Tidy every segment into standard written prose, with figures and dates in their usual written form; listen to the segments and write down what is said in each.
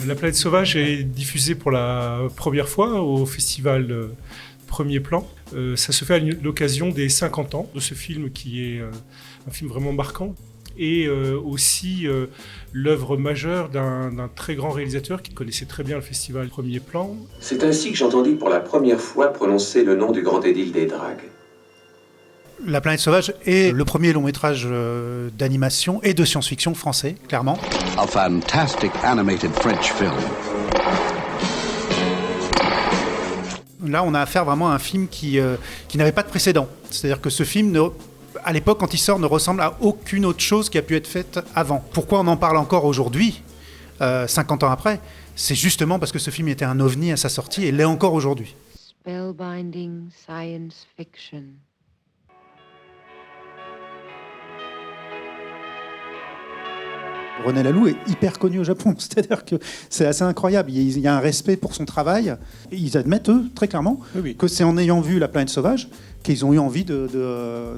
La planète sauvage est diffusée pour la première fois au festival Premier Plan. Ça se fait à l'occasion des 50 ans de ce film qui est un film vraiment marquant. Et aussi l'œuvre majeure d'un très grand réalisateur qui connaissait très bien le festival Premier Plan. C'est ainsi que j'entendis pour la première fois prononcer le nom du grand édile des Dragues. La planète sauvage est le premier long métrage d'animation et de science-fiction français, clairement. A fantastic animated French film. Là, on a affaire vraiment à un film qui n'avait pas de précédent. C'est-à-dire que ce film, à l'époque, quand il sort, ne ressemble à aucune autre chose qui a pu être faite avant. Pourquoi on en parle encore aujourd'hui, 50 ans après ? C'est justement parce que ce film était un ovni à sa sortie et l'est encore aujourd'hui. Spellbinding science fiction. René Laloux est hyper connu au Japon, c'est-à-dire que c'est assez incroyable. Il y a un respect pour son travail. Et ils admettent, eux, très clairement, que c'est en ayant vu La planète sauvage qu'ils ont eu envie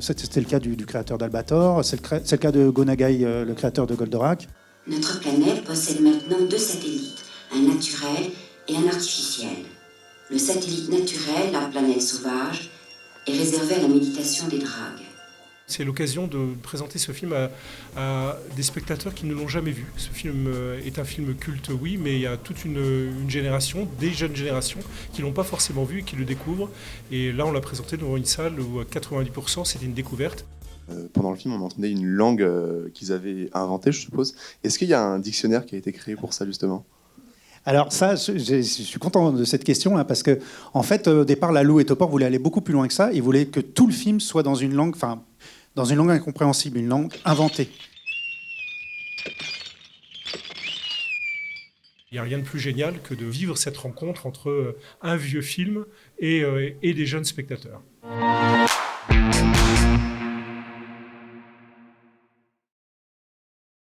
C'était le cas du créateur d'Albator, c'est le cas de Gonagai, le créateur de Goldorak. Notre planète possède maintenant 2 satellites, un naturel et un artificiel. Le satellite naturel, la planète sauvage, est réservé à la méditation des dragues. C'est l'occasion de présenter ce film à des spectateurs qui ne l'ont jamais vu. Ce film est un film culte, oui, mais il y a toute une génération, des jeunes générations, qui ne l'ont pas forcément vu et qui le découvrent. Et là, on l'a présenté devant une salle où à 90%, c'était une découverte. Pendant le film, on entendait une langue qu'ils avaient inventée, je suppose. Est-ce qu'il y a un dictionnaire qui a été créé pour ça, justement ? Alors ça, je suis content de cette question là, parce que en fait, au départ, Laloux et Topor voulaient aller beaucoup plus loin que ça. Ils voulaient que tout le film soit dans une langue incompréhensible, une langue inventée. Il n'y a rien de plus génial que de vivre cette rencontre entre un vieux film et des jeunes spectateurs.